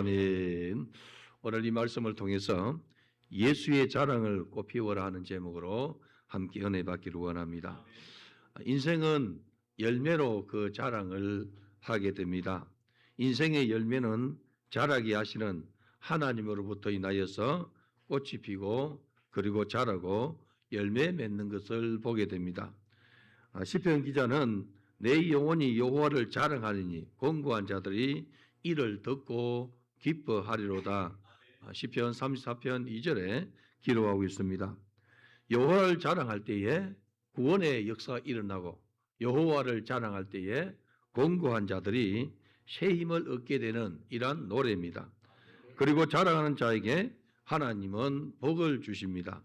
아멘. 오늘 이 말씀을 통해서 예수의 자랑을 꽃피워라 하는 제목으로 함께 은혜 받기를 원합니다. 인생은 열매로 그 자랑을 하게 됩니다. 인생의 열매는 자라게 하시는 하나님으로부터 인하여서 꽃이 피고 그리고 자라고 열매 맺는 것을 보게 됩니다. 시편 기자는 내 영혼이 여호와를 자랑하리니 권고한 자들이 이를 듣고 기뻐하리로다. 시편 34편 2절에 기록하고 있습니다. 여호와를 자랑할 때에 구원의 역사가 일어나고 여호와를 자랑할 때에 권고한 자들이 새 힘을 얻게 되는 이러한 노래입니다. 그리고 자랑하는 자에게 하나님은 복을 주십니다.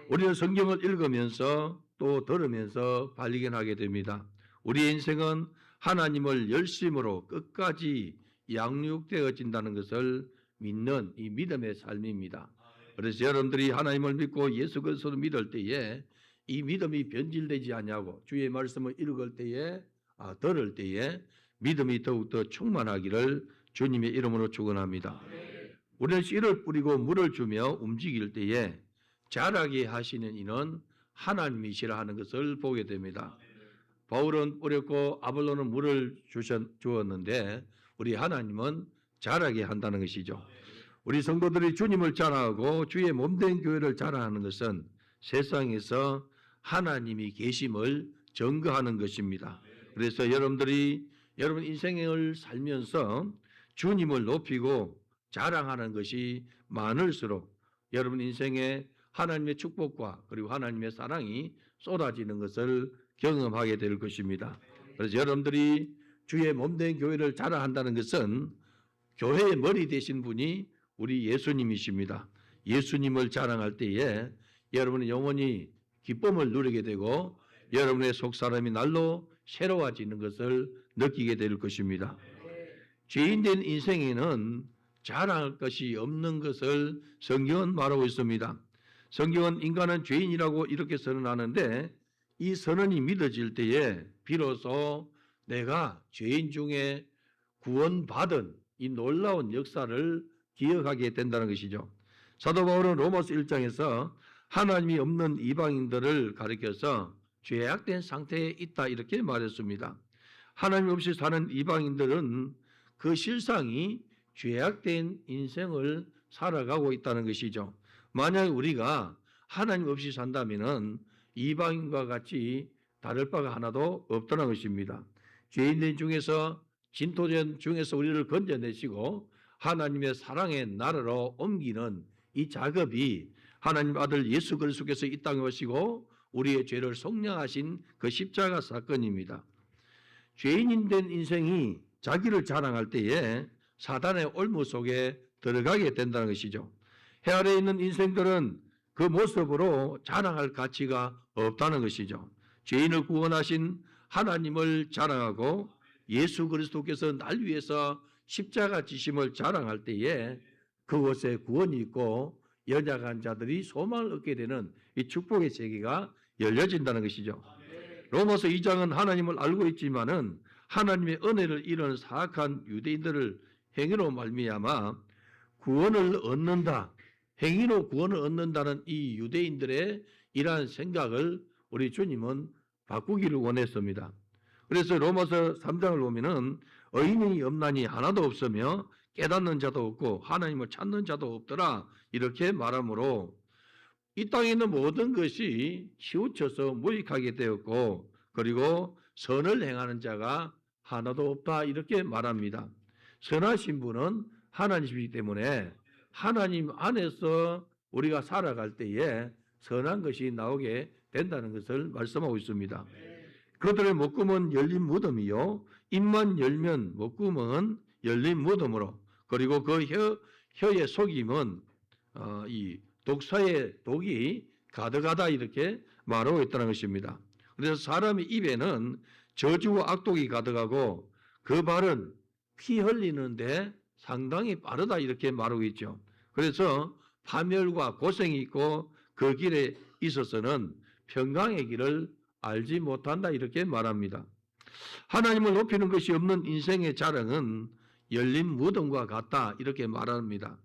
우리는 성경을 읽으면서 또 들으면서 발견하게 됩니다. 우리의 인생은 하나님을 열심으로 끝까지 양육되어진다는 것을 믿는 이 믿음의 삶입니다. 그래서 여러분들이 하나님을 믿고 예수 그리스도를 믿을 때에 이 믿음이 변질되지 않냐고 주의 말씀을 읽을 때에 들을 때에 믿음이 더욱더 충만하기를 주님의 이름으로 축원합니다. 우리는 씨를 뿌리고 물을 주며 움직일 때에 자라게 하시는 이는 하나님이시라 하는 것을 보게 됩니다. 바울은 뿌렸고 아볼로는 물을 주었는데 우리 하나님은 자라게 한다는 것이죠. 우리 성도들이 주님을 자랑하고 주의 몸된 교회를 자랑하는 것은 세상에서 하나님이 계심을 증거하는 것입니다. 그래서 여러분들이 여러분 인생을 살면서 주님을 높이고 자랑하는 것이 많을수록 여러분 인생에 하나님의 축복과 그리고 하나님의 사랑이 쏟아지는 것을 경험하게 될 것입니다. 그래서 여러분들이 주의 몸된 교회를 자랑한다는 것은 교회의 머리 되신 분이 우리 예수님이십니다. 예수님을 자랑할 때에 여러분의 영혼이 기쁨을 누리게 되고 여러분의 속사람이 날로 새로워지는 것을 느끼게 될 것입니다. 죄인된 인생에는 자랑할 것이 없는 것을 성경은 말하고 있습니다. 성경은 인간은 죄인이라고 이렇게 선언하는데 이 선언이 믿어질 때에 비로소 내가 죄인 중에 구원받은 이 놀라운 역사를 기억하게 된다는 것이죠. 사도 바울은 로마서 1장에서 하나님이 없는 이방인들을 가리켜서 죄악된 상태에 있다 이렇게 말했습니다. 하나님 없이 사는 이방인들은 그 실상이 죄악된 인생을 살아가고 있다는 것이죠. 만약 우리가 하나님 없이 산다면은 이방인과 같이 다를 바가 하나도 없다는 것입니다. 죄인들 중에서 진토전 중에서 우리를 건져내시고 하나님의 사랑의 나라로 옮기는 이 작업이 하나님 아들 예수 그리스도께서 이 땅에 오시고 우리의 죄를 속량하신 그 십자가 사건입니다. 죄인인 된 인생이 자기를 자랑할 때에 사단의 올무 속에 들어가게 된다는 것이죠. 해 아래에 있는 인생들은 그 모습으로 자랑할 가치가 없다는 것이죠. 죄인을 구원하신 하나님을 자랑하고 예수 그리스도께서 날 위해서 십자가 지심을 자랑할 때에 그곳에 구원이 있고 연약한 자들이 소망을 얻게 되는 이 축복의 세계가 열려진다는 것이죠. 로마서 2장은 하나님을 알고 있지만은 하나님의 은혜를 잃은 사악한 유대인들을 행위로 말미암아 구원을 얻는다. 행위로 구원을 얻는다는 이 유대인들의 이러한 생각을 우리 주님은 바꾸기를 원했습니다. 그래서 로마서 3장을 보면은 의인이 없나니 하나도 없으며 깨닫는 자도 없고 하나님을 찾는 자도 없더라 이렇게 말하므로 이 땅에 있는 모든 것이 치우쳐서 무익하게 되었고 그리고 선을 행하는 자가 하나도 없다 이렇게 말합니다. 선하신 분은 하나님이기 때문에 하나님 안에서 우리가 살아갈 때에 선한 것이 나오게 된다는 것을 말씀하고 있습니다. 그들의 목구멍은 열린 무덤이요 입만 열면 목구멍은 열린 무덤으로 그리고 그 혀의 속임은 이 독사의 독이 가득하다 이렇게 말하고 있다는 것입니다. 그래서 사람의 입에는 저주와 악독이 가득하고 그 발은 피 흘리는데 상당히 빠르다 이렇게 말하고 있죠. 그래서 파멸과 고생이 있고 그 길에 있어서는 평강의 길을 알지 못한다 이렇게 말합니다. 하나님을 높이는 것이 없는 인생의 자랑은 열린 무덤과 같다 이렇게 말합니다.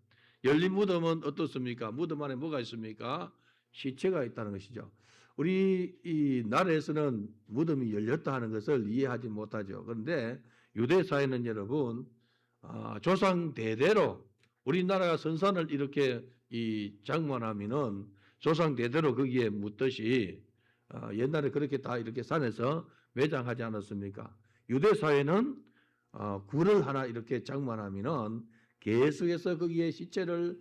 열린 무덤은 어떻습니까? 무덤 안에 뭐가 있습니까? 시체가 있다는 것이죠. 우리 이 나라에서는 무덤이 열렸다 하는 것을 이해하지 못하죠. 그런데 유대 사회는 여러분 조상 대대로 우리나라가 선산을 이렇게 이 장만하면은 조상 대대로 거기에 묻듯이 옛날에 그렇게 다 이렇게 산에서 매장하지 않았습니까? 유대 사회는 굴을 하나 이렇게 장만하면은 계속해서 거기에 시체를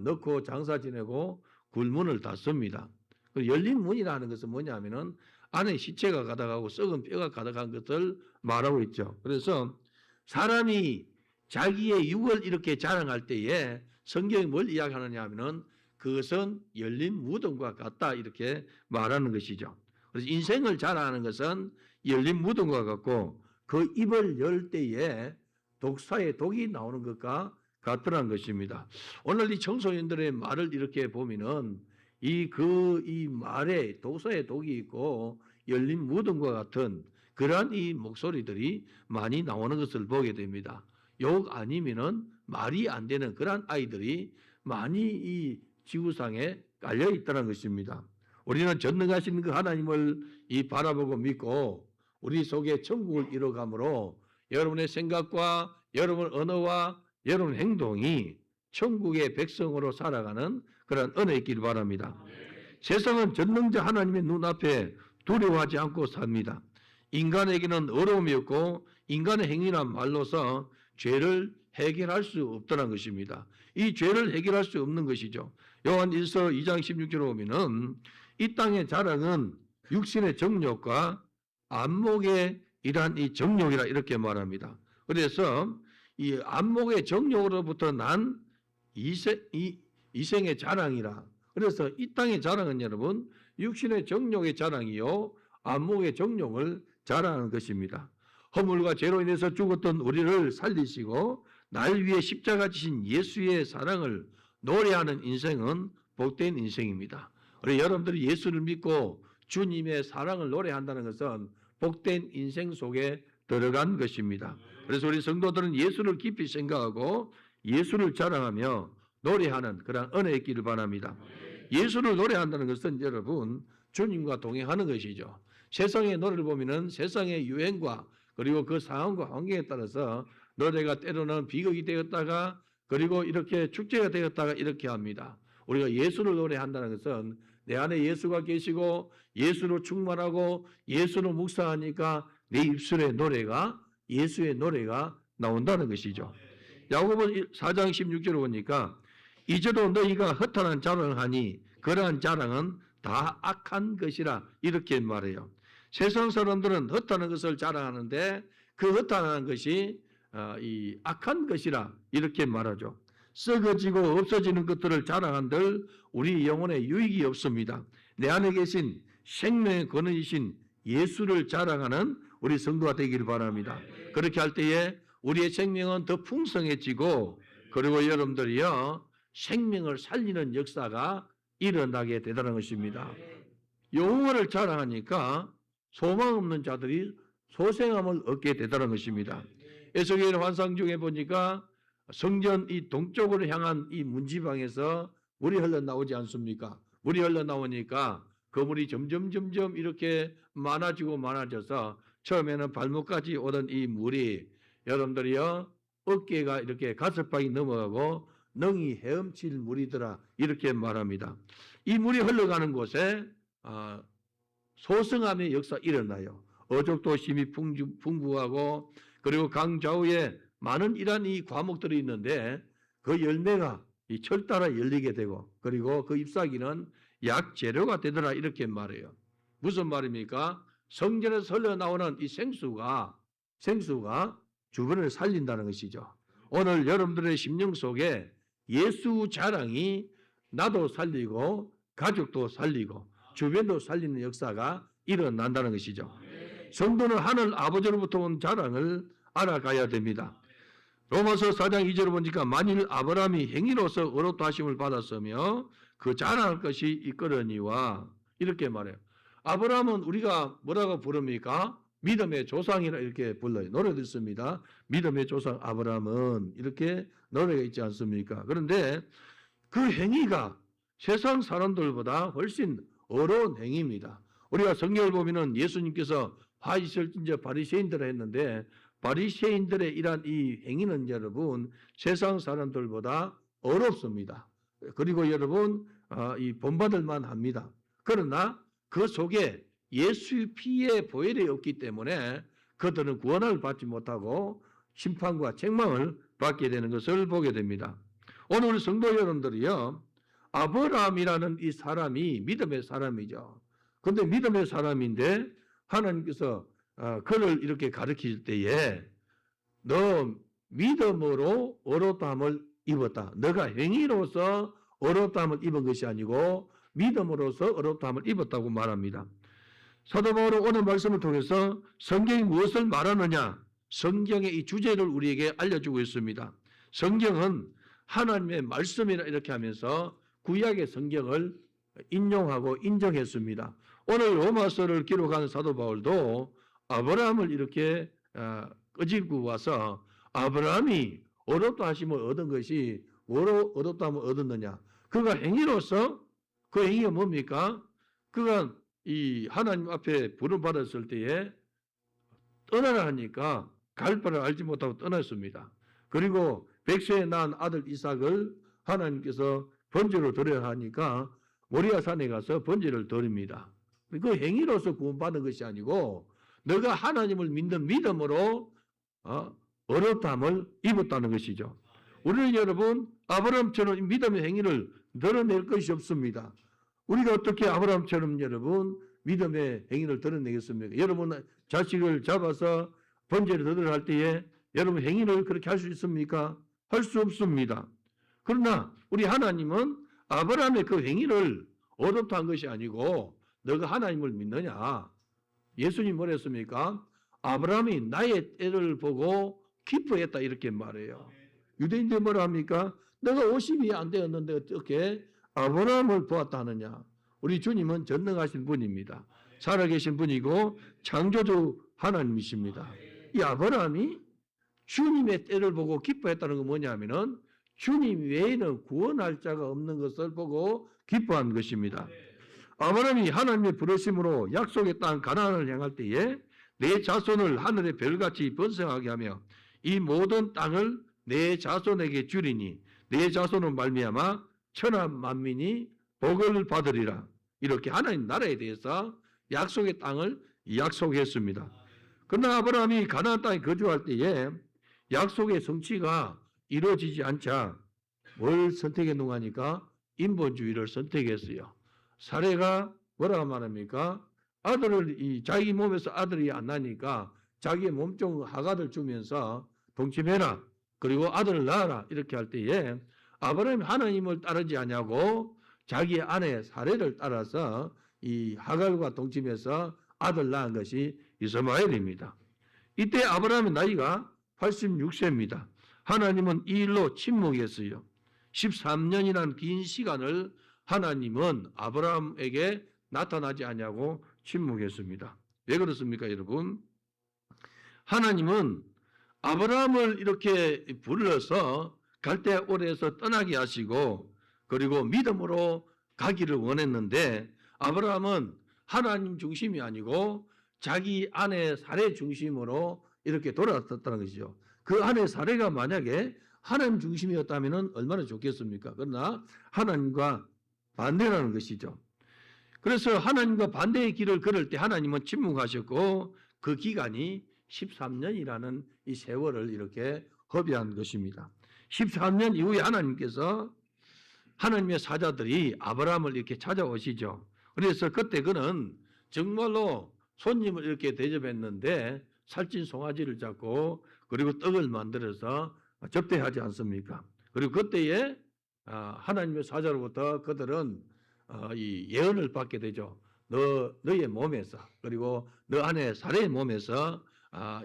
넣고 장사 지내고 굴문을 닫습니다. 열린 문이라는 것은 뭐냐면은 안에 시체가 가득하고 썩은 뼈가 가득한 것을 말하고 있죠. 그래서 사람이 자기의 육을 이렇게 자랑할 때에 성경이 뭘 이야기하느냐 하면은 그것은 열린 무덤과 같다 이렇게 말하는 것이죠. 그래서 인생을 자랑하는 것은 열린 무덤과 같고 그 입을 열 때에 독사의 독이 나오는 것과 같더란 것입니다. 오늘 이 청소년들의 말을 이렇게 보면은 이 말에 독사의 독이 있고 열린 무덤과 같은 그러한 이 목소리들이 많이 나오는 것을 보게 됩니다. 욕 아니면은 말이 안 되는 그러한 아이들이 많이 이 지구상에 깔려 있다는 것입니다. 우리는 전능하신 그 하나님을 바라보고 믿고 우리 속에 천국을 이뤄감으로 여러분의 생각과 여러분 언어와 여러분 행동이 천국의 백성으로 살아가는 그런 은혜 있기를 바랍니다. 세상은 전능자 하나님의 눈앞에 두려워하지 않고 삽니다. 인간에게는 어려움이 없고 인간의 행위란 말로서 죄를 해결할 수 없다는 것입니다. 이 죄를 해결할 수 없는 것이죠. 요한 1서 2장 16절에 보면은 이 땅의 자랑은 육신의 정욕과 안목의 이러한 이 정욕이라 이렇게 말합니다. 그래서 이 안목의 정욕으로부터 난 이생의 자랑이라. 그래서 이 땅의 자랑은 여러분 육신의 정욕의 자랑이요 안목의 정욕을 자랑하는 것입니다. 허물과 죄로 인해서 죽었던 우리를 살리시고 날 위해 십자가 지신 예수의 사랑을 노래하는 인생은 복된 인생입니다. 우리 여러분들이 예수를 믿고 주님의 사랑을 노래한다는 것은 복된 인생 속에 들어간 것입니다. 그래서 우리 성도들은 예수를 깊이 생각하고 예수를 자랑하며 노래하는 그런 은혜 있기를 바랍니다. 예수를 노래한다는 것은 여러분 주님과 동행하는 것이죠. 세상의 노래를 보면은 세상의 유행과 그리고 그 상황과 환경에 따라서 노래가 때로는 비극이 되었다가 그리고 이렇게 축제가 되었다가 이렇게 합니다. 우리가 예수를 노래한다는 것은 내 안에 예수가 계시고 예수로 충만하고 예수로 묵상하니까 내 입술의 노래가 예수의 노래가 나온다는 것이죠. 야고보 4장 16절을 보니까 이제도 너희가 허탄한 자랑을 하니 그러한 자랑은 다 악한 것이라 이렇게 말해요. 세상 사람들은 허탄한 것을 자랑하는데 그 허탄한 것이 이 악한 것이라 이렇게 말하죠. 썩어지고 없어지는 것들을 자랑한들 우리 영혼에 유익이 없습니다. 내 안에 계신 생명의 근원이신 예수를 자랑하는 우리 성도가 되기를 바랍니다. 그렇게 할 때에 우리의 생명은 더 풍성해지고 그리고 여러분들이요 생명을 살리는 역사가 일어나게 되다는 것입니다. 영혼을 자랑하니까 소망 없는 자들이 소생함을 얻게 되다는 것입니다. 에스겔 환상 중에 보니까 성전 이 동쪽으로 향한 이 문지방에서 물이 흘러나오지 않습니까? 물이 흘러나오니까 그 물이 점점 이렇게 많아져서 처음에는 발목까지 오던 이 물이 여러분들이요 어깨가 이렇게 가슴팍이 넘어가고 능히 헤엄칠 물이더라 이렇게 말합니다. 이 물이 흘러가는 곳에 소성함의 역사 일어나요. 어족도 심히 풍부하고 그리고 강 좌우에 많은 이러한 이 과목들이 있는데 그 열매가 이 철따라 열리게 되고 그리고 그 잎사귀는 약 재료가 되더라 이렇게 말해요. 무슨 말입니까? 성전에서 흘러나오는 이 생수가 주변을 살린다는 것이죠. 오늘 여러분들의 심령 속에 예수 자랑이 나도 살리고 가족도 살리고 주변도 살리는 역사가 일어난다는 것이죠. 성도는 하늘 아버지로부터 온 자랑을 알아가야 됩니다. 로마서 4장 2절을 보니까 만일 아브라함이 행위로서 의롭다 하심을 받았으며 그 자랑할 것이 이끌으니와 이렇게 말해요. 아브라함은 우리가 뭐라고 부릅니까? 믿음의 조상이라 이렇게 불러요. 노래도 있습니다. 믿음의 조상 아브라함은 이렇게 노래가 있지 않습니까? 그런데 그 행위가 세상 사람들보다 훨씬 어려운 행위입니다. 우리가 성경을 보면은 예수님께서 화이설진저 바리새인들을 했는데 바리새인들의 이러한 이 행위는 여러분 세상 사람들보다 어렵습니다. 그리고 여러분 이 본받을 만합니다. 그러나 그 속에 예수의 피의 보혈이 없기 때문에 그들은 구원을 받지 못하고 심판과 책망을 받게 되는 것을 보게 됩니다. 오늘 우리 성도 여러분들이요, 아브라함이라는 이 사람이 믿음의 사람이죠. 그런데 믿음의 사람인데 하나님께서 그를 이렇게 가르칠 때에 너 믿음으로 어렵다함을 입었다. 너가 행위로서 어렵다함을 입은 것이 아니고 믿음으로서 어렵다함을 입었다고 말합니다. 사도 바울은 오늘 말씀을 통해서 성경이 무엇을 말하느냐? 성경의 이 주제를 우리에게 알려주고 있습니다. 성경은 하나님의 말씀이라 이렇게 하면서 구약의 성경을 인용하고 인정했습니다. 오늘 로마서를 기록한 사도 바울도 아브라함을 이렇게 끄집고 와서 아브라함이 어렵다 하심을 얻은 것이 뭐로 어렵다 함을 얻었느냐? 그가 행위로서 그 행위가 뭡니까? 그가 이 하나님 앞에 부름 받았을 때에 떠나라 하니까 갈 바를 알지 못하고 떠났습니다. 그리고 백세에 낳은 아들 이삭을 하나님께서 번제로 드려야 하니까 모리아 산에 가서 번제를 드립니다. 그 행위로서 구원받은 것이 아니고 너가 하나님을 믿는 믿음으로 어렵다함을 입었다는 것이죠. 우리는 여러분 아브라함처럼 믿음의 행위를 드러낼 것이 없습니다. 우리가 어떻게 아브라함처럼 여러분 믿음의 행위를 드러내겠습니까? 여러분 자식을 잡아서 번제를 드리려 할 때에 여러분 행위를 그렇게 할 수 있습니까? 할 수 없습니다. 그러나 우리 하나님은 아브라함의 그 행위를 어렵다 한 것이 아니고 너가 하나님을 믿느냐? 예수님 뭐라 했습니까? 아브라함이 나의 때를 보고 기뻐했다 이렇게 말해요. 유대인들 뭐라 합니까? 내가 50이 안 되었는데 어떻게 아브라함을 보았다 하느냐? 우리 주님은 전능하신 분입니다. 살아계신 분이고 창조주 하나님이십니다. 이 아브라함이 주님의 때를 보고 기뻐했다는 건 뭐냐면은 주님 외에는 구원할 자가 없는 것을 보고 기뻐한 것입니다. 아브라함이 하나님의 부르심으로 약속의 땅 가나안을 향할 때에 내 자손을 하늘의 별같이 번성하게 하며 이 모든 땅을 내 자손에게 주리니 내 자손은 말미암아 천하 만민이 복을 받으리라. 이렇게 하나님 나라에 대해서 약속의 땅을 약속했습니다. 그러나 아브라함이 가나안 땅에 거주할 때에 약속의 성취가 이루어지지 않자 뭘 선택했는가 하니까 인본주의를 선택했어요. 사례가 뭐라고 말합니까? 아들을 자기 몸에서 아들이 안 나니까 자기의 몸종 하가들 주면서 동침해라. 그리고 아들을 낳아라. 이렇게 할 때에 아브라함이 하나님을 따르지 않냐고 자기의 아내 사례를 따라서 이 하갈과 동침해서 아들 낳은 것이 이스마엘입니다. 이때 아브라함의 나이가 86세입니다. 하나님은 이 일로 침묵했어요. 13년이라는 긴 시간을 하나님은 아브라함에게 나타나지 않냐고 침묵했습니다. 왜 그렇습니까, 여러분? 하나님은 아브라함을 이렇게 불러서 갈대아 오르에서 떠나게 하시고 그리고 믿음으로 가기를 원했는데 아브라함은 하나님 중심이 아니고 자기 아내 사례 중심으로 이렇게 돌아섰다는 것이죠. 그 아내 사례가 만약에 하나님 중심이었다면 얼마나 좋겠습니까? 그러나 하나님과 반대라는 것이죠. 그래서 하나님과 반대의 길을 걸을 때 하나님은 침묵하셨고 그 기간이 13년이라는 이 세월을 이렇게 허비한 것입니다. 13년 이후에 하나님께서 하나님의 사자들이 아브라함을 이렇게 찾아오시죠. 그래서 그때 그는 정말로 손님을 이렇게 대접했는데 살찐 송아지를 잡고 그리고 떡을 만들어서 접대하지 않습니까? 그리고 그때에 하나님의 사자로부터 그들은 이 예언을 받게 되죠. 너의 몸에서 그리고 너 아내 사례의 몸에서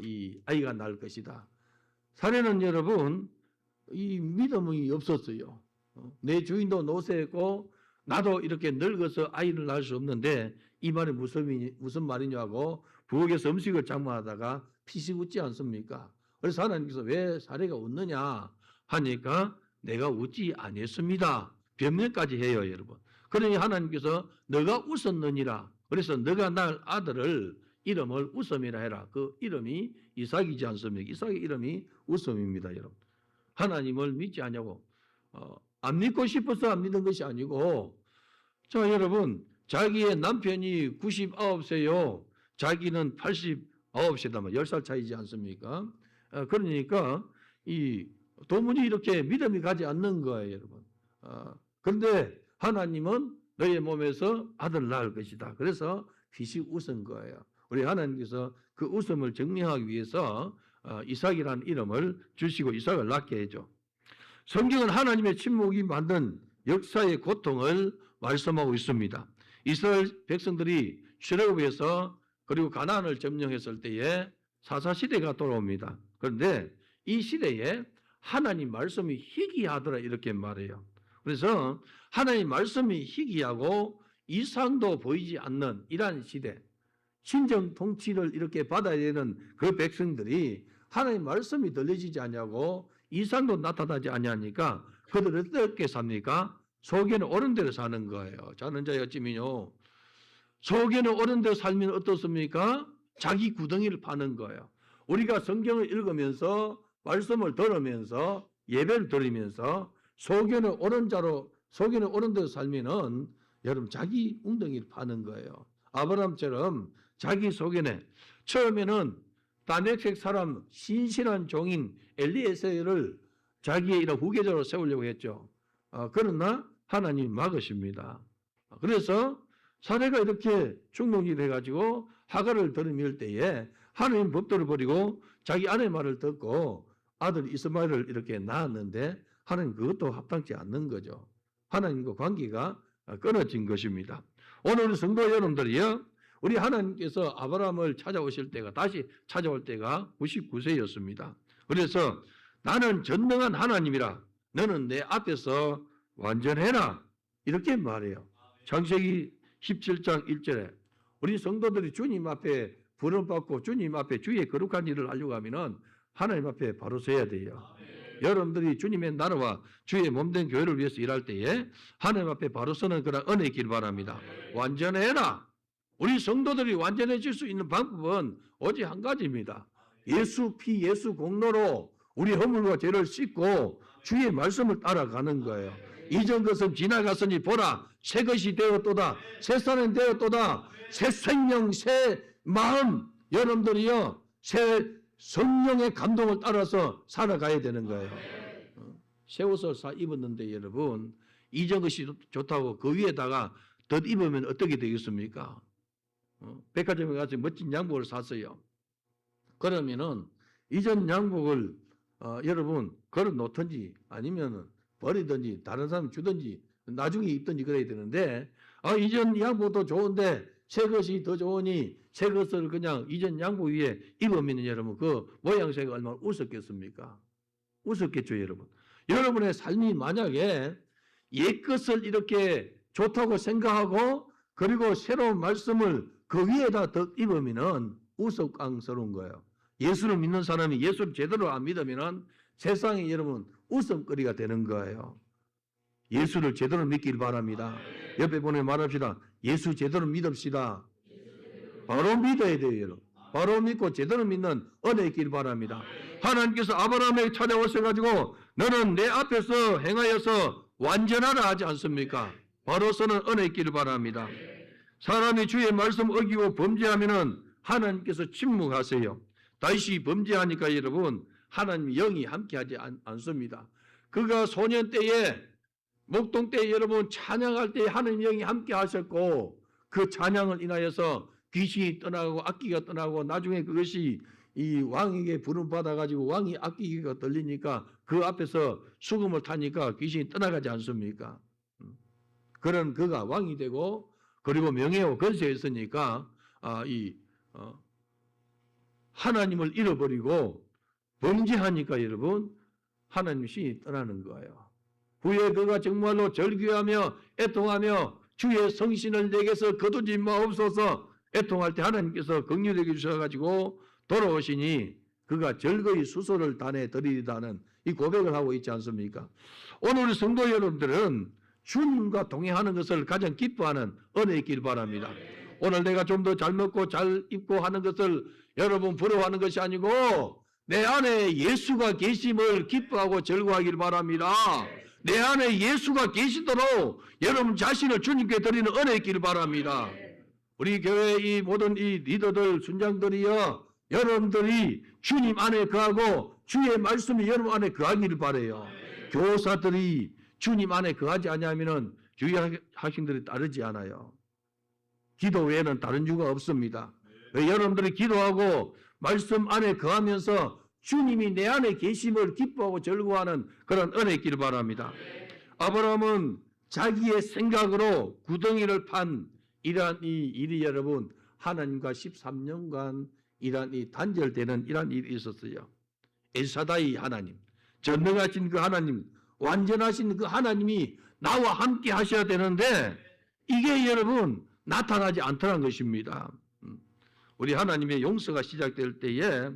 이 아이가 날 것이다. 사례는 여러분 이 믿음이 없었어요. 내 주인도 노쇠했고 나도 이렇게 늙어서 아이를 낳을 수 없는데 이 말이 무슨 말이냐고 부엌에서 음식을 장만하다가 피식 웃지 않습니까? 그래서 하나님께서 왜 사례가 웃느냐 하니까 내가 웃지 아니했습니다. 변명까지 해요, 여러분. 그러니 하나님께서 너가 웃었느니라. 그래서 너가 낳을 아들을 이름을 웃음이라 해라. 그 이름이 이삭이지 않습니까? 이삭의 이름이 웃음입니다, 여러분. 하나님을 믿지 않냐고. 안 믿고 싶어서 안 믿는 것이 아니고, 자, 여러분, 자기의 남편이 99세요. 자기는 89세다. 10살 차이지 않습니까? 그러니까 이 도무지 이렇게 믿음이 가지 않는 거예요, 여러분. 그런데 하나님은 너의 몸에서 아들 낳을 것이다. 그래서 피식 웃은 거예요. 우리 하나님께서 그 웃음을 증명하기 위해서 이삭이라는 이름을 주시고 이삭을 낳게 해줘. 성경은 하나님의 침묵이 만든 역사의 고통을 말씀하고 있습니다. 이스라엘 백성들이 출애굽에서 그리고 가나안을 점령했을 때에 사사시대가 돌아옵니다. 그런데 이 시대에 하나님 말씀이 희귀하더라 이렇게 말해요. 그래서 하나님 말씀이 희귀하고 이상도 보이지 않는 이러한 시대, 신정 통치를 이렇게 받아야 되는 그 백성들이 하나님 말씀이 들려지지 않냐고 이상도 나타나지 않냐니까 그들은 어떻게 삽니까? 속에는 옳은 대로 사는 거예요. 자는 자의 어찌미뇨. 속에는 옳은 대로 살면 어떻습니까? 자기 구덩이를 파는 거예요. 우리가 성경을 읽으면서 말씀을 들으면서 예배를 드리면서 속에는 옳은 대로 살면은 여러분 자기 웅덩이를 파는 거예요. 아브라함처럼 자기 속에는 처음에는 다메섹 사람 신실한 종인 엘리에셀을 자기의 이런 후계자로 세우려고 했죠. 그러나 하나님이 막으십니다. 그래서 사례가 이렇게 충동이 해가지고 하갈을 들이밀 때에 하나님 법도를 버리고 자기 아내 말을 듣고 아들 이스마엘을 이렇게 낳았는데 하나님 그것도 합당치 않는 거죠. 하나님과 관계가 끊어진 것입니다. 오늘 성도 여러분들이요, 우리 하나님께서 아브라함을 찾아오실 때가 다시 찾아올 때가 99세였습니다. 그래서 나는 전능한 하나님이라 너는 내 앞에서 완전해라 이렇게 말해요. 창세기 17장 1절에 우리 성도들이 주님 앞에 부름받고 주님 앞에 주의 거룩한 일을 하려고 하면은 하나님 앞에 바로 서야 돼요. 여러분들이 주님의 나라와 주의 몸된 교회를 위해서 일할 때에 하나님 앞에 바로 서는 그런 은혜 있길 바랍니다. 완전해라. 우리 성도들이 완전해질 수 있는 방법은 오직 한 가지입니다. 예수 피 예수 공로로 우리 허물과 죄를 씻고 주의 말씀을 따라가는 거예요. 이전 것은 지나갔으니 보라 새 것이 되었도다. 새 산은 되었도다. 새 생명 새 마음 여러분들이요 새 성령의 감동을 따라서 살아가야 되는 거예요. 새 옷을 입었는데 여러분 이전 것이 좋다고 그 위에다가 덧 입으면 어떻게 되겠습니까? 백화점에 가서 멋진 양복을 샀어요. 그러면은 이전 양복을 여러분 걸어 놓든지 아니면 버리든지 다른 사람 주든지 나중에 입든지 그래야 되는데 이전 양복도 좋은데 새 것이 더 좋으니 새 것을 그냥 이전 양복 위에 입으면 여러분 그 모양새가 얼마나 웃었겠습니까? 웃었겠죠, 여러분. 여러분의 삶이 만약에 옛 것을 이렇게 좋다고 생각하고 그리고 새로운 말씀을 그 위에다 더 입으면은 우스꽝스러운 거예요. 예수를 믿는 사람이 예수를 제대로 안 믿으면은 세상에 여러분 웃음거리가 되는 거예요. 예수를 제대로 믿길 바랍니다. 옆에 보내 말합시다. 예수 제대로 믿읍시다. 바로 믿어야 돼요, 여러분. 바로 믿고 제대로 믿는 은혜 있길 바랍니다. 하나님께서 아브라함에게 찾아오셔가지고 너는 내 앞에서 행하여서 완전하라 하지 않습니까? 바로서는 은혜 있기를 바랍니다. 사람이 주의 말씀 어기고 범죄하면은 하나님께서 침묵하세요. 다시 범죄하니까 여러분 하나님 영이 함께하지 않습니다. 그가 소년 때에 목동 때 여러분 찬양할 때 하나님 영이 함께하셨고 그 찬양을 인하여서 귀신이 떠나고 악기가 떠나고 나중에 그것이 이 왕에게 부름받아 가지고 왕이 악기가 들리니까 그 앞에서 수금을 타니까 귀신이 떠나가지 않습니까? 그런 그가 왕이 되고 그리고 명예와 권세에 있으니까 하나님을 잃어버리고 범죄하니까 여러분 하나님 신이 떠나는 거예요. 후에 그가 정말로 절규하며 애통하며 주의 성신을 내게서 거두지 마옵소서 애통할 때 하나님께서 긍휼히 여겨주셔가지고 돌아오시니 그가 절거히 수소를 단에 드리리다는 이 고백을 하고 있지 않습니까? 오늘 우리 성도 여러분들은 주님과 동행하는 것을 가장 기뻐하는 은혜 있길 바랍니다. 오늘 내가 좀 더 잘 먹고 잘 입고 하는 것을 여러분 부러워하는 것이 아니고 내 안에 예수가 계심을 기뻐하고 즐거워하길 바랍니다. 내 안에 예수가 계시도록 여러분 자신을 주님께 드리는 은혜 있기를 바랍니다. 우리 교회 이 모든 이 리더들, 순장들이여 여러분들이 주님 안에 거하고 주의 말씀이 여러분 안에 거하기를 바라요. 교사들이 주님 안에 거하지 않으면 주의 학생들이 따르지 않아요. 기도 외에는 다른 이유가 없습니다. 왜 여러분들이 기도하고 말씀 안에 거하면서 주님이 내 안에 계심을 기뻐하고 즐거워하는 그런 은혜 있기를 바랍니다. 아브라함은 자기의 생각으로 구덩이를 판 이러한 이 일이 여러분 하나님과 13년간 이러한 이 단절되는 이러한 일이 있었어요. 엘사다이 하나님, 전능하신 그 하나님, 완전하신 그 하나님이 나와 함께 하셔야 되는데 이게 여러분 나타나지 않더란 것입니다. 우리 하나님의 용서가 시작될 때에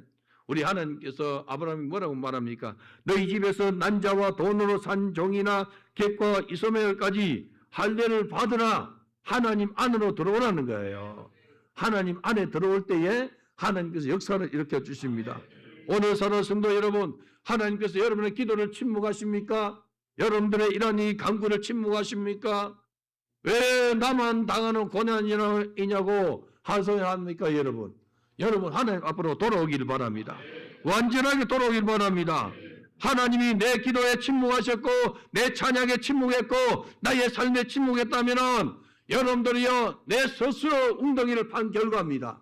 우리 하나님께서 아브라함이 뭐라고 말합니까? 너희 집에서 난자와 돈으로 산 종이나 객과 이소매까지 할례를 받으라. 하나님 안으로 들어오라는 거예요. 하나님 안에 들어올 때에 하나님께서 역사를 일으켜 주십니다. 오늘 사는 성도 여러분, 하나님께서 여러분의 기도를 침묵하십니까? 여러분들의 이런 이 간구를 침묵하십니까? 왜 나만 당하는 고난이냐고 하소연합니까, 여러분? 여러분 하나님 앞으로 돌아오기를 바랍니다. 완전하게 돌아오기를 바랍니다. 하나님이 내 기도에 침묵하셨고 내 찬양에 침묵했고 나의 삶에 침묵했다면 여러분들이요 내 스스로 웅덩이를 판 결과입니다.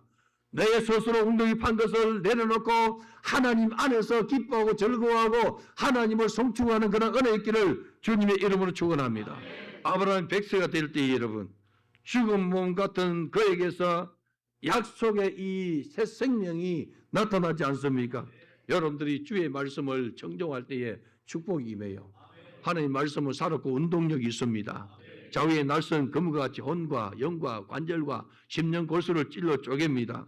내 스스로 웅덩이 판 것을 내려놓고 하나님 안에서 기뻐하고 즐거워하고 하나님을 성충하는 그런 은혜 있기를 주님의 이름으로 축원합니다. 아브라함 100세가 될 때 여러분 죽은 몸 같은 그에게서 약속의 이 새 생명이 나타나지 않습니까? 여러분들이 주의 말씀을 청종할 때에 축복이 임해요. 하나님 말씀은 살았고 운동력이 있습니다. 좌우의 날선 금과 같이 혼과 영과 관절과 심령 골수를 찔러 쪼갭니다.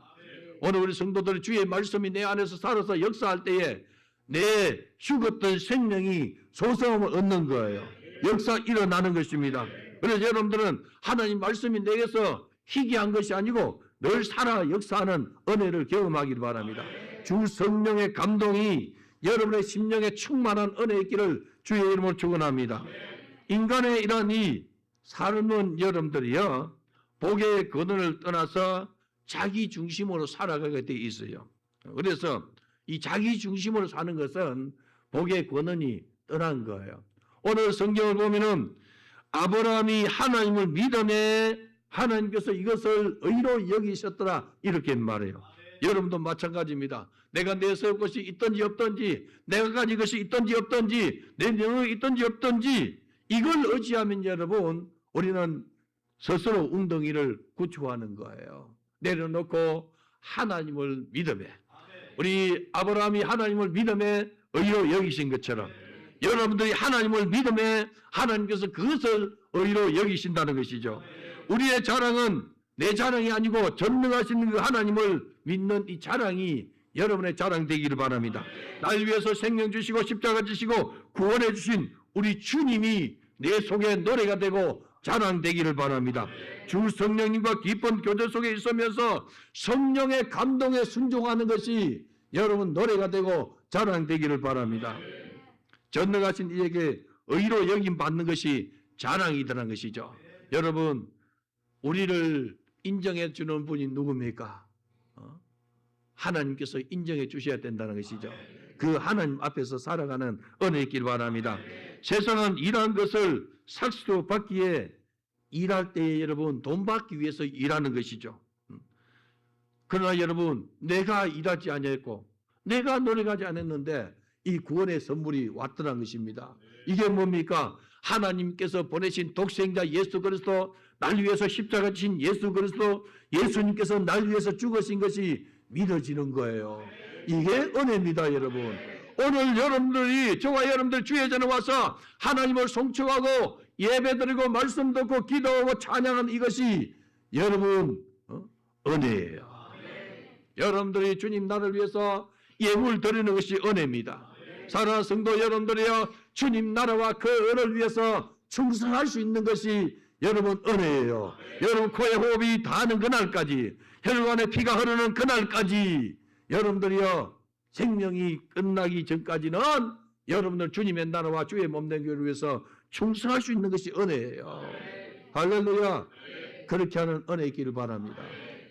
오늘 우리 성도들이 주의 말씀이 내 안에서 살아서 역사할 때에 내 죽었던 생명이 소성함을 얻는 거예요. 역사 일어나는 것입니다. 그래서 여러분들은 하나님 말씀이 내게서 희귀한 것이 아니고 늘 살아 역사하는 은혜를 경험하기를 바랍니다. 주 성령의 감동이 여러분의 심령에 충만한 은혜 있기를 주의 이름으로 축원합니다. 인간의 이런 이 삶은 여러분들이요 복의 근원을 떠나서 자기 중심으로 살아가게 돼 있어요. 그래서 이 자기 중심으로 사는 것은 복의 근원이 떠난 거예요. 오늘 성경을 보면은 아브라함이 하나님을 믿음에 하나님께서 이것을 의로 여기셨더라 이렇게 말해요. 여러분도 마찬가지입니다. 내가 내세울 것이 있든지 없든지 내가 가진 것이 있든지 없든지 내 능력이 있든지 없든지 이걸 의지하면 여러분 우리는 스스로 웅덩이를 구축하는 거예요. 내려놓고 하나님을 믿음에 우리 아브라함이 하나님을 믿음에 의로 여기신 것처럼 여러분들이 하나님을 믿음에 하나님께서 그것을 의로 여기신다는 것이죠. 우리의 자랑은 내 자랑이 아니고 전능하신 그 하나님을 믿는 이 자랑이 여러분의 자랑 되기를 바랍니다. 날 위해서 생명 주시고 십자가 지시고 구원해 주신 우리 주님이 내 속에 노래가 되고 자랑되기를 바랍니다. 주 성령님과 깊은 교제 속에 있으면서 성령의 감동에 순종하는 것이 여러분 노래가 되고 자랑되기를 바랍니다. 전능하신 이에게 의로 여김 받는 것이 자랑이라는 것이죠. 여러분 우리를 인정해 주는 분이 누굽니까? 하나님께서 인정해 주셔야 된다는 것이죠. 그 하나님 앞에서 살아가는 은혜 있길 바랍니다. 세상은 일한 것을 삭스로 받기에 일할 때에 여러분 돈 받기 위해서 일하는 것이죠. 그러나 여러분 내가 일하지 않았고 내가 노력하지 않았는데 이 구원의 선물이 왔더란 것입니다. 이게 뭡니까? 하나님께서 보내신 독생자 예수 그리스도 날 위해서 십자가 지신 예수 그리스도 예수님께서 날 위해서 죽으신 것이 믿어지는 거예요. 이게 은혜입니다 여러분. 오늘 여러분들이 저와 여러분들 주의 전에 와서 하나님을 송축하고 예배드리고 말씀 듣고 기도하고 찬양하는 이것이 여러분 은혜예요. 여러분들이 주님 나를 위해서 예물 드리는 것이 은혜입니다. 사랑하는 성도 여러분들이여, 주님 나라와 그 은을 위해서 충성할 수 있는 것이 여러분 은혜예요. 여러분 코에 호흡이 닿는 그날까지, 혈관에 피가 흐르는 그날까지 여러분들이여 생명이 끝나기 전까지는 여러분들 주님의 나라와 주의 몸된 교회를 위해서 충성할 수 있는 것이 은혜예요. 할렐루야. 그렇게 하는 은혜 있기를 바랍니다.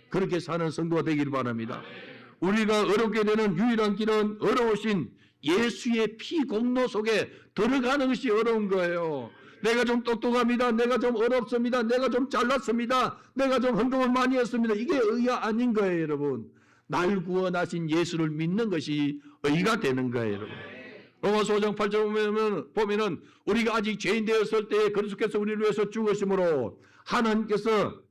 그렇게 사는 성도가 되기를 바랍니다. 우리가 어렵게 되는 유일한 길은 어려우신 예수의 피 공로 속에 들어가는 것이 어려운 거예요. 내가 좀 똑똑합니다. 내가 좀 어렵습니다. 내가 좀 잘났습니다. 내가 좀 헌금을 많이 했습니다. 이게 의가 아닌 거예요, 여러분. 날 구원하신 예수를 믿는 것이 의가 되는 거예요, 여러분. 로마서 5장 8절 보면은 우리가 아직 죄인 되었을 때에 그리스도께서 우리를 위해서 죽으심으로 하나님께서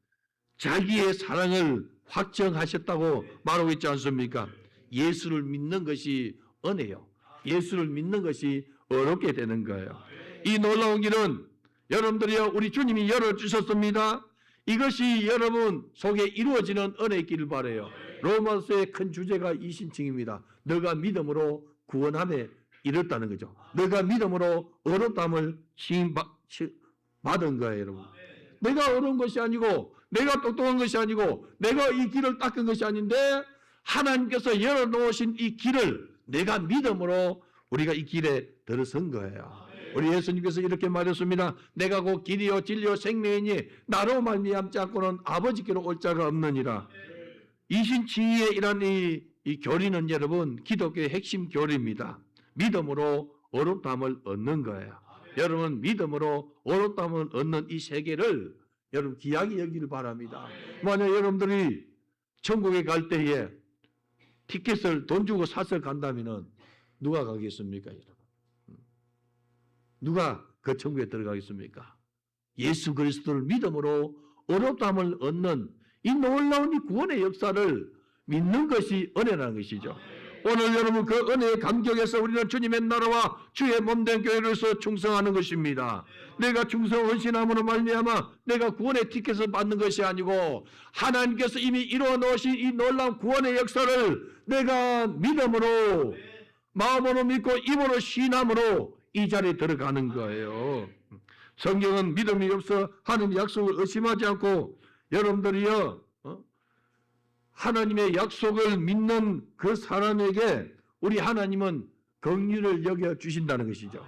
자기의 사랑을 확정하셨다고 말하고 있지 않습니까? 예수를 믿는 것이 은혜요. 예수를 믿는 것이 어렵게 되는 거예요. 이 놀라운 길은 여러분들이요, 우리 주님이 열어주셨습니다. 이것이 여러분 속에 이루어지는 은혜의 길을 바라요. 로마서의 큰 주제가 이 심층입니다. 너가 믿음으로 구원함에 이뤘다는 거죠. 너가 믿음으로 어렵담을 받은 거예요, 여러분. 내가 어려운 것이 아니고, 내가 똑똑한 것이 아니고, 내가 이 길을 닦은 것이 아닌데, 하나님께서 열어놓으신 이 길을 내가 믿음으로 우리가 이 길에 들어선 거예요. 우리 예수님께서 이렇게 말했습니다. 내가 곧 길이요 진리요 생명이니 나로 말미암지 않고는 아버지께로 올 자가 없느니라. 이신치의이란 이 교리는 여러분 기독교의 핵심 교리입니다. 믿음으로 어렵담을 얻는 거예요. 여러분 믿음으로 어렵담을 얻는 이 세계를 여러분 귀하게 여기를 바랍니다. 만약 여러분들이 천국에 갈 때에 티켓을 돈 주고 사서 간다면은 누가 가겠습니까, 여러분? 누가 그 천국에 들어가겠습니까? 예수 그리스도를 믿음으로 어렵담을 얻는 이 놀라운 이 구원의 역사를 믿는 것이 은혜라는 것이죠. 오늘 여러분 그 은혜의 감격에서 우리는 주님의 나라와 주의 몸된 교회로서 충성하는 것입니다. 내가 충성 헌신함으로 말미암아 내가 구원의 티켓을 받는 것이 아니고 하나님께서 이미 이루어 놓으신 이 놀라운 구원의 역사를 내가 믿음으로 마음으로 믿고 입으로 신함으로 이 자리에 들어가는 거예요. 성경은 믿음이 없어 하나님의 약속을 의심하지 않고 여러분들이요 하나님의 약속을 믿는 그 사람에게 우리 하나님은 긍휼을 여겨 주신다는 것이죠.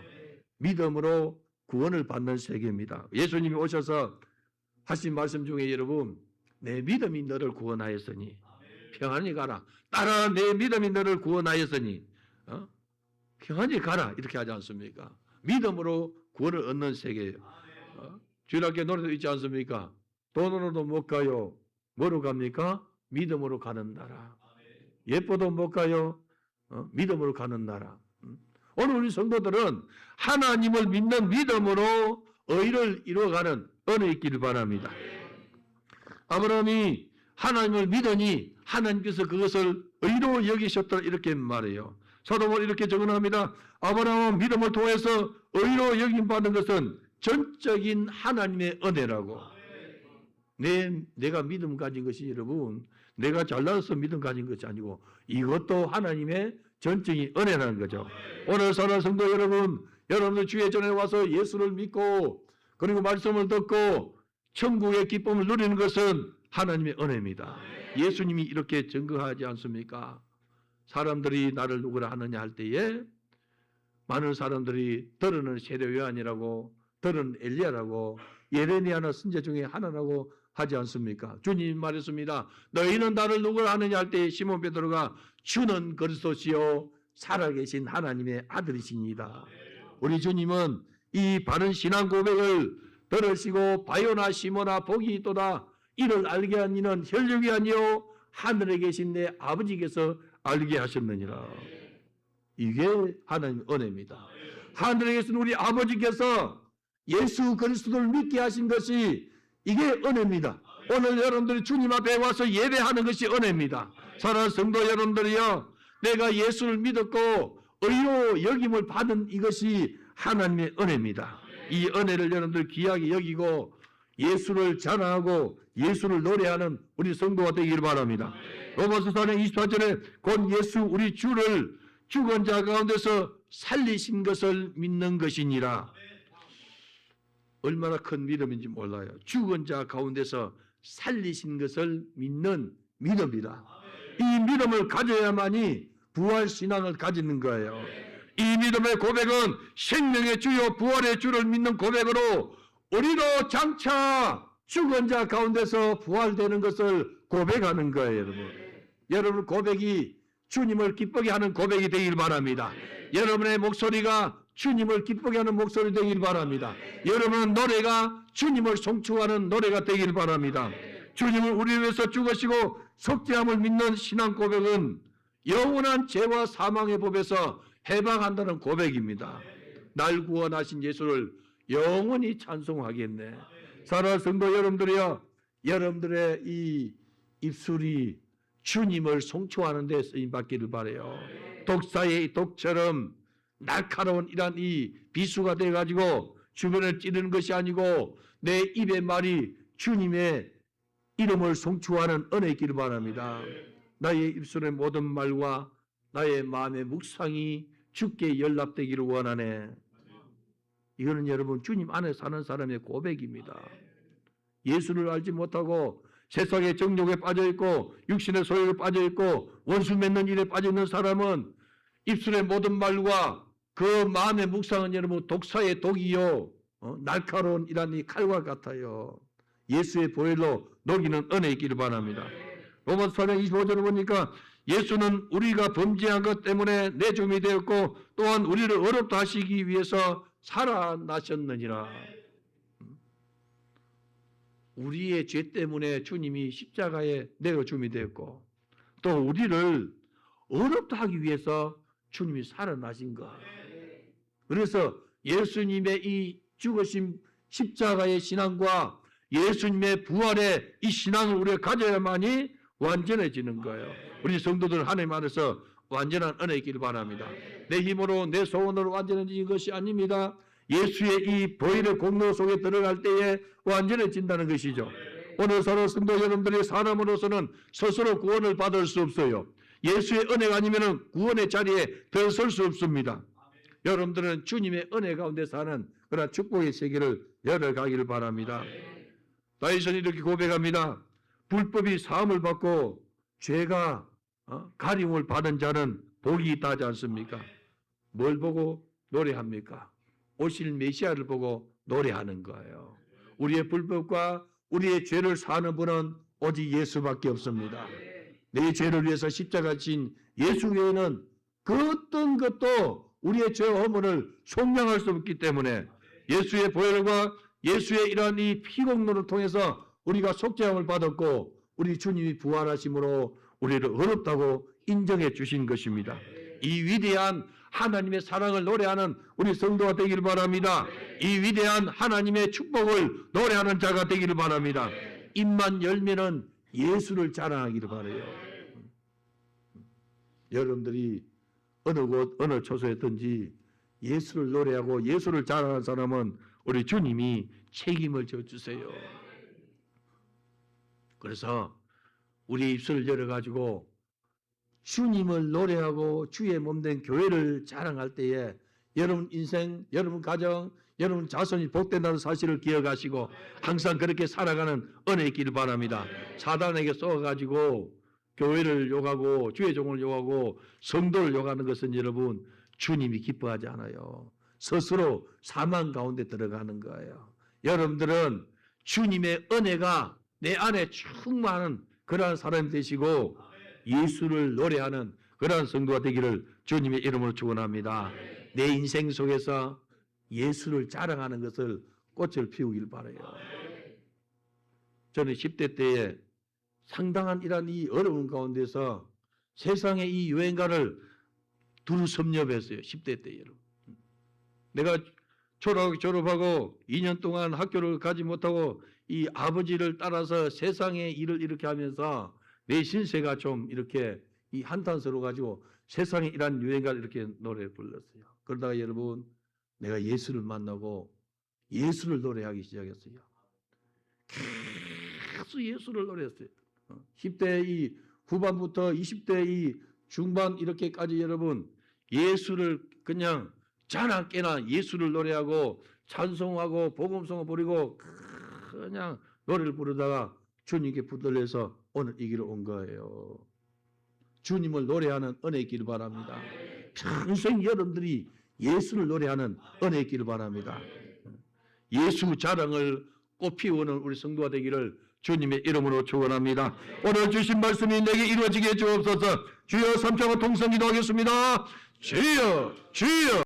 믿음으로 구원을 받는 세계입니다. 예수님이 오셔서 하신 말씀 중에 여러분 내 믿음이 너를 구원하였으니 평안히 가라. 따라 내 믿음이 너를 구원하였으니 평안히 가라 이렇게 하지 않습니까? 믿음으로 구원을 얻는 세계예요. 주일학교 노래도 있지 않습니까? 돈으로도 못 가요. 뭐로 갑니까? 믿음으로 가는 나라. 예뻐도 못 가요. 믿음으로 가는 나라. 오늘 우리 성도들은 하나님을 믿는 믿음으로 의를 이루어가는 은혜 있기를 바랍니다. 아브라함이 하나님을 믿으니 하나님께서 그것을 의로 여기셨다 이렇게 말해요. 서도를 이렇게 적어합니다. 아브라함은 믿음을 통해서 의로 여김받는 것은 전적인 하나님의 은혜라고. 내가 믿음 가진 것이 여러분 내가 잘나서 믿음 가진 것이 아니고 이것도 하나님의 전적인 은혜라는 거죠. 오늘 사랑하는 성도 여러분, 여러분들 주의 전에 와서 예수를 믿고 그리고 말씀을 듣고 천국의 기쁨을 누리는 것은 하나님의 은혜입니다. 예수님이 이렇게 증거하지 않습니까? 사람들이 나를 누구라 하느냐 할 때에 많은 사람들이 들으는 세례 요한이라고 들은 엘리야라고 예레미야나 선지자 중에 하나라고 하지 않습니까? 주님 말했습니다. 너희는 나를 누구라 하느냐 할 때에 시몬 베드로가 주는 그리스도시요 살아계신 하나님의 아들이시니이다. 우리 주님은 이 바른 신앙 고백을 들으시고 바요나 시몬아 복이 있도다. 이를 알게 한 이는 혈육이 아니요 하늘에 계신 내 아버지께서 알게 하셨느니라. 이게 하나님의 은혜입니다. 하늘에 계신 우리 아버지께서 예수 그리스도를 믿게 하신 것이 이게 은혜입니다. 오늘 여러분들이 주님 앞에 와서 예배하는 것이 은혜입니다. 사랑하는 성도 여러분들이요, 내가 예수를 믿었고 의로 여김을 받은 이것이 하나님의 은혜입니다. 이 은혜를 여러분들 귀하게 여기고 예수를 자랑하고 예수를 노래하는 우리 성도가 되길 바랍니다. 로마서 4장 24절에 곧 예수 우리 주를 죽은 자 가운데서 살리신 것을 믿는 것이니라. 얼마나 큰 믿음인지 몰라요. 죽은 자 가운데서 살리신 것을 믿는 믿음이다. 이 믿음을 가져야만이 부활 신앙을 가지는 거예요. 이 믿음의 고백은 생명의 주요 부활의 주를 믿는 고백으로 우리도 장차 죽은 자 가운데서 부활되는 것을 고백하는 거예요, 여러분. 여러분 고백이 주님을 기쁘게 하는 고백이 되길 바랍니다. 여러분의 목소리가 주님을 기쁘게 하는 목소리 되길 바랍니다. 여러분의 노래가 주님을 송축하는 노래가 되길 바랍니다. 주님을 우리를 위해서 죽으시고 속죄함을 믿는 신앙 고백은 영원한 죄와 사망의 법에서 해방한다는 고백입니다. 날 구원하신 예수를 영원히 찬송하겠네. 사랑하는 성도 여러분들이여, 여러분들의 이 입술이 주님을 송축하는 데 쓰임받기를 바라요. 독사의 독처럼 날카로운 이런 이 비수가 돼가지고 주변을 찌르는 것이 아니고 내 입의 말이 주님의 이름을 송축하는 은혜 있기를 바랍니다. 나의 입술의 모든 말과 나의 마음의 묵상이 주께 연락되기를 원하네. 이거는 여러분 주님 안에 사는 사람의 고백입니다. 예수를 알지 못하고 세상의 정욕에 빠져있고 육신의 소욕에 빠져있고 원수 맺는 일에 빠져있는 사람은 입술의 모든 말과 그 마음의 묵상은 여러분 독사의 독이요 날카로운 이란 이 칼과 같아요. 예수의 보혈로 녹이는 은혜 있기를 바랍니다. 로마서 4장 25절을 보니까 예수는 우리가 범죄한 것 때문에 내줌이 되었고 또한 우리를 어렵다 하시기 위해서 살아나셨느니라. 우리의 죄 때문에 주님이 십자가에 내어줌이 되었고 또 우리를 어렵다 하기 위해서 주님이 살아나신 거예요. 그래서 예수님의 이 죽으심 십자가의 신앙과 예수님의 부활의 이 신앙을 우리가 가져야만이 완전해지는 거예요. 우리 성도들 하나님 안에서 완전한 은혜 있기를 바랍니다. 내 힘으로 내 소원으로 완전해지는 것이 아닙니다. 예수의 이 보혈의 공로 속에 들어갈 때에 완전해진다는 것이죠. 오늘 서로 성도 여러분들이 사람으로서는 스스로 구원을 받을 수 없어요. 예수의 은혜가 아니면 구원의 자리에 들어설 수 없습니다. 여러분들은 주님의 은혜 가운데 사는 그런 축복의 세계를 열어가기를 바랍니다. 다윗은 이렇게 고백합니다. 불법이 사함을 받고 죄가 가림을 받은 자는 복이 있다 하지 않습니까? 뭘 보고 노래합니까? 오실 메시아를 보고 노래하는 거예요. 우리의 불법과 우리의 죄를 사는 분은 오직 예수밖에 없습니다. 내 죄를 위해서 십자가 진 예수 외에는 그 어떤 것도 우리의 죄 허물을 속량할 수 없기 때문에 예수의 보혈과 예수의 이러한 이 피공로를 통해서 우리가 속죄함을 받았고 우리 주님이 부활하심으로 우리를 어렵다고 인정해 주신 것입니다. 이 위대한 하나님의 사랑을 노래하는 우리 성도가 되기를 바랍니다. 이 위대한 하나님의 축복을 노래하는 자가 되기를 바랍니다. 입만 열면은 예수를 자랑하기를 바라요. 여러분들이 어느 곳 어느 처소였든지 예수를 노래하고 예수를 자랑하는 사람은 우리 주님이 책임을 져주세요. 그래서 우리 입술을 열어가지고 주님을 노래하고 주의 몸된 교회를 자랑할 때에 여러분 인생, 여러분 가정, 여러분 자손이 복된다는 사실을 기억하시고 항상 그렇게 살아가는 은혜 있기를 바랍니다. 사단에게 쏘아가지고 교회를 욕하고 주의 종을 욕하고 성도를 욕하는 것은 여러분 주님이 기뻐하지 않아요. 스스로 사망 가운데 들어가는 거예요. 여러분들은 주님의 은혜가 내 안에 충만한 그러한 사람이 되시고 예수를 노래하는 그러한 성도가 되기를 주님의 이름으로 축원합니다. 내 인생 속에서 예수를 자랑하는 것을 꽃을 피우길 바라요. 저는 10대 때에 상당한 이런 이 어려운 가운데서 세상의 이 유행가를 두루 섭렵했어요. 10대 때 여러분. 내가 졸업하고 2년 동안 학교를 가지 못하고 이 아버지를 따라서 세상의 일을 이렇게 하면서 내 신세가 좀 이렇게 이 한탄스러워 가지고 세상에 이런 유행가를 이렇게 노래 불렀어요. 그러다가 여러분 내가 예수를 만나고 예수를 노래하기 시작했어요. 계속 예수를 노래했어요. 10대 이 후반부터 20대 이 중반 이렇게까지 여러분 예수를 그냥 자나 깨나 예수를 노래하고 찬송하고 복음송을 부르고 그냥 노래를 부르다가 주님께 붙들려서 오늘 이 길을 온 거예요. 주님을 노래하는 은혜 있기를 바랍니다. 평생 여러분들이 예수를 노래하는 은혜 있기를 바랍니다. 예수 자랑을 꽃피우는 우리 성도가 되기를 주님의 이름으로 축원합니다. 오늘 주신 말씀이 내게 이루어지게 주옵소서. 주여 3차와 통성 기도하겠습니다. 주여 주여